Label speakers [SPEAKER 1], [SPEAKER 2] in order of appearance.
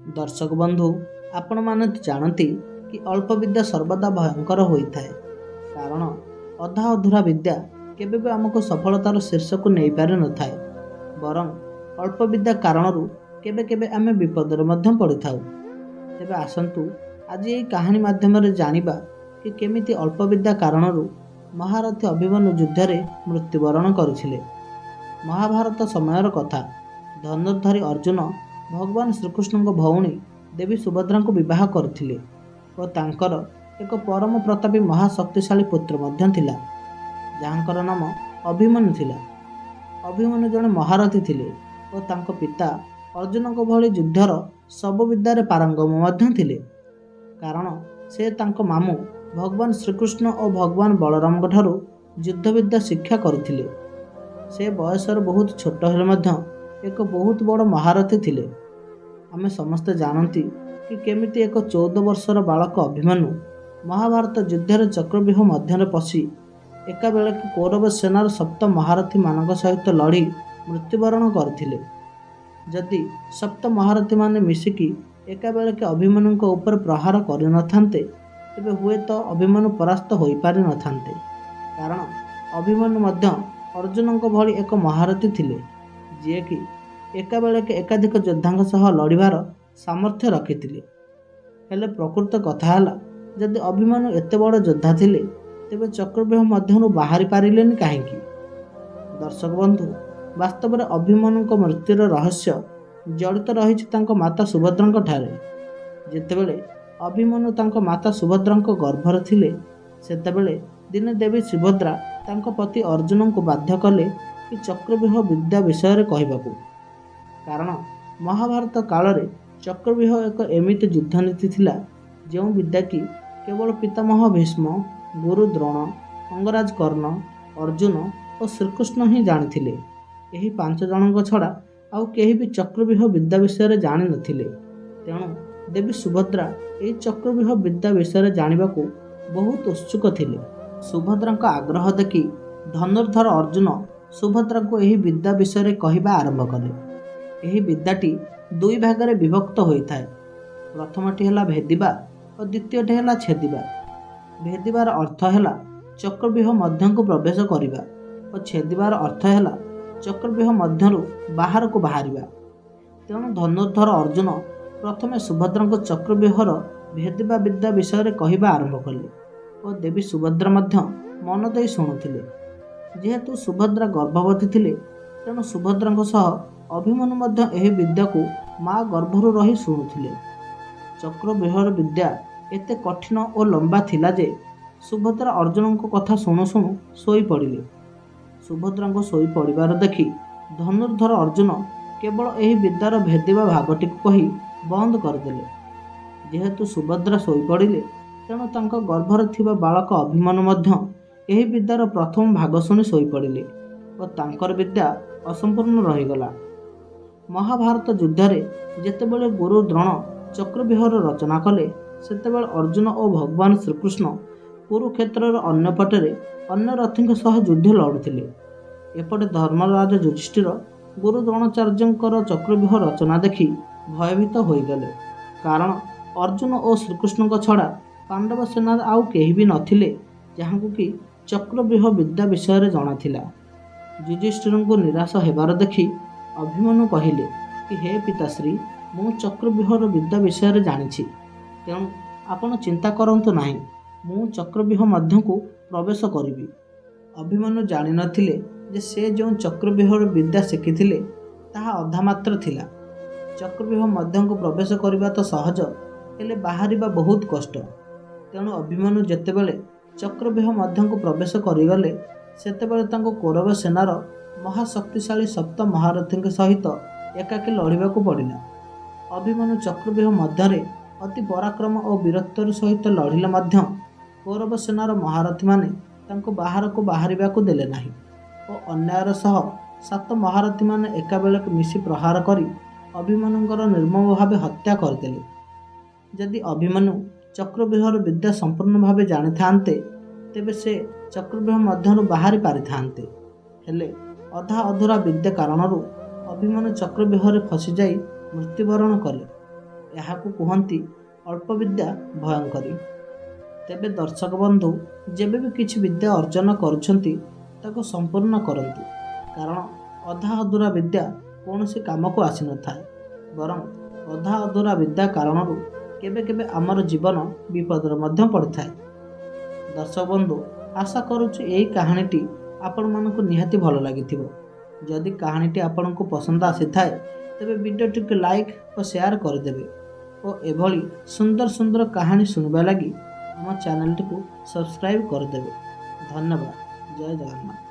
[SPEAKER 1] दर्शक बंधु, आपण माने जानती कि अल्प विद्या सर्वदा भयंकर होता है। कारण अधा अधूरा विद्या केबे भी आमको सफलतार शीर्ष को नहीं पारि न थाए। बरं अल्प विद्या कारणरू केबे केबे आमे विपदर मध्य पड़ी थाउ। तेबे आसंतु आज यही कहानी माध्यम जानिबा कि केमिति अल्प विद्या कारणरू महारथी अभिमन्यु युद्ध में मृत्युवरण करुथिले। महाभारत समयर कथा। धनुर्धारी अर्जुन भगवान श्रीकृष्ण भौणी देवी सुभद्रा को विवाह करथिले और तांकर एक परम प्रतापी महाशक्तिशाली पुत्र मध्य थिला, जहाँकर नाम अभिमन्यु थिला। अभिमन्यु जड़े महारथी थिले और तांको पिता अर्जुन को भली युद्धर सब विद्यारे पारंगम मध्य थिले। कारण से तांको मामू भगवान श्रीकृष्ण और भगवान बलराम ठारू युद्ध विद्या शिक्षा करथिले। से बयसर बहुत छोट हेले मध्य एक बहुत बड़ महारथी थिले। आमे समस्ते जानती कि केमिति एक 14 वर्षर बालक अभिमन्यु महाभारत युद्धर चक्रव्यूह मध्य पशि एका बेले कौरव सेनार सप्त महारथी मान सहित लड़ी मृत्युवरण करथिले। जदि सप्त महारथी माने मिसिकी एका बेले अभिमन्यु ऊपर प्रहार कर नथान्ते तेबे हुए तो अभिमन्यु परास्त हो पारि नथान्ते। कारण अभिमन्यु मध्य अर्जुन भली एक महारथी थिले, जी कि एका बेले एकाधिक योद्धा सह लड़िबार सामर्थ्य रखिथिले। हेले प्रकृत कथा है, जदि अभिमन्यु एते बड़ योद्धा थिले तेबे चक्रव्यूह मध्यनु बाहरी पारिलेनि काहेकि? दर्शक बंधु, वास्तव में अभिमन्यु मृत्युर रहस्य जड़ित रही माता सुभद्रा ठारे। जेतेबेले अभिमन्यु तांको माता सुभद्रा गर्भर थिले, सेतेबेले दिने देवी सुभद्रा तांको पति अर्जुन को बाध्य कले कि चक्रव्यूह विद्या विषय कहबाकू। कारण महाभारत काल रे चक्रव्यूह एक एमिति युद्धनीति थिला जो विद्या कि केवल पितामह भीष्म, गुरु द्रोण, अंगराज कर्ण, अर्जुन और श्रीकृष्ण ही जानिथिले। एही 5 जनक छड़ा आउ केही भी चक्रव्यूह विद्या विषय जानि नथिले। तेणु देवी सुभद्रा एही चक्रव्यूह विद्या विषय जानिबाकू बहुत उत्सुक थिले। सुभद्रा आग्रह देखि धनुर्धर अर्जुन सुभद्रा को एही विद्या विषय कहवा आरंभ कले। एही विद्याटी 2 भागरे विभक्त होता है। प्रथमटी है भेदिबा और द्वितीयटी है छेदिबा। भेदिबार अर्थ है चक्रव्यूह मध्य को प्रवेश करवा और छेदिबार अर्थ है चक्रव्यूह मध्यरु बाहर को बाहरिबा। तेणु धनुर्धर अर्जुन प्रथमे सुभद्रा को चक्रव्यूहर भेदिबा विद्या विषय कहवा आरंभ कले और देवी सुभद्रा मध्य मन दे शुणुथिले। जेहेतु सुभद्रा गर्भवती थिले, तेणु सुभद्रा सह अभिमन्यु मध्य एही विद्या को माँ गर्भरु रही शुणुथिले। चक्रव्यूहर विद्या एते कठिन और लंबा थिला जे सुभद्रा अर्जुन को कथा शुणु शुणु सोई पड़िले। सुभद्रा को सोई पड़िबार देखि धनुर्धर अर्जुन केवल एही विद्यार भेदिबा भागटी को कही बंद करदेले। जेहेतु सुभद्रा सोई पड़िले, तेणु तांको गर्भर थिबा बालक अभिमन्यु मध्य एही विद्यार प्रथम भाग शुणी सोई पड़िले और तांकर विद्या असंपूर्ण रहीगला। महाभारत युद्ध में जेतेबेले गुरु द्रोण चक्रव्यूहर रचना कले, सेतेबेले अर्जुन और भगवान श्रीकृष्ण कुरुक्षेत्र अन्य पटरे अन्य रथी सह युद्ध लड़ुथिले। एपटे धर्मराज युधिष्ठिर गुरु द्रोणाचार्यंकर चक्रव्यूह रचना देखि भयभीत होईगले। कारण अर्जुन और श्रीकृष्ण छड़ा पांडव सेना आउ केही भी नथिले जहाँकु कि चक्रव्यूह विद्या विषय जଣା थिला। युधिष्ठिर को निराश हेबार देखि अभिमन्यु कहिले कि हे पिताश्री, मु चक्रव्यूहर विद्या विषय जानिछि, तेणु आपण चिंता करंतु नाही, मु चक्रव्यूह मध्य को प्रवेश करिबी। अभिमन्यु जानि नथिले जे से जो चक्रव्यूहर विद्या शिखिथिले ताहा अधा मात्र थिला। चक्रव्यूह मध्य को प्रवेश करिबा तो सहज, हेले बाहरिबा बहुत कष्ट। तेणु अभिमन्यु जेतेबेले चक्रव्यूह मध्य को प्रवेश करिगले, सेतेबेले तांको कौरव सेनार महाशक्तिशाली सप्त महारथी सहित एकाकी लड़ाकू पड़ा। अभिमन्यु चक्रव्यूह मध्य अति पराक्रम और वीरत्वर सहित लड़िले मध्य कौरव सेनार महारथी माने तांको बाहर को बाहरिबाकू देले नाही और अन्यायर सह 7 महारथी माने एका बेलक मिसी प्रहार करी अभिमन्युंकर निर्मम भावे हत्या करदेले। जदि अभिमन्यु चक्रव्यूहर विद्या संपूर्ण भावे जानी थांते तेबे से चक्रव्यूह मध्यरु बाहरी पारि थांते। हेले अधा अधूरा विद्या कारणरू अभिमन्यु चक्रव्यूह फसी जाई मृत्युवरण कले। ଏହାକୁ କୁହନ୍ତି ଅଳ୍ପ ବିଦ୍ୟା ଭୟଙ୍କରୀ। ତେବେ ଦର୍ଶକ ବନ୍ଧୁ, ଯେବେ ବି କିଛି ବିଦ୍ୟା ଅର୍ଜନ କରୁଛନ୍ତି ତାକୁ ସମ୍ପୂର୍ଣ୍ଣ କରନ୍ତୁ, କାରଣ ଅଧା ଅଧୁରା ବିଦ୍ୟା କୌଣସି କାମକୁ ଆସିନଥାଏ। ବରଂ ଅଧା ଅଧୁରା ବିଦ୍ୟା କାରଣରୁ କେବେ କେବେ ଆମର ଜୀବନ ବିପଦରେ ମଧ୍ୟ ପଡ଼ିଥାଏ। ଦର୍ଶକ ବନ୍ଧୁ, ଆଶା କରୁଛୁ ଏହି କାହାଣୀଟି ଆପଣମାନଙ୍କୁ ନିହାତି ଭଲ ଲାଗିଥିବ। ଯଦି କାହାଣୀଟି ଆପଣଙ୍କୁ ପସନ୍ଦ ଆସିଥାଏ ତେବେ ଭିଡ଼ିଓଟିକୁ ଲାଇକ୍ ଓ ସେୟାର କରିଦେବେ ଓ ଏଭଳି ସୁନ୍ଦର ସୁନ୍ଦର କାହାଣୀ ଶୁଣିବା ଲାଗି ଆମ ଚ୍ୟାନେଲଟିକୁ ସବସ୍କ୍ରାଇବ୍ କରିଦେବେ। ଧନ୍ୟବାଦ। ଜୟ ଜଗନ୍ନାଥ।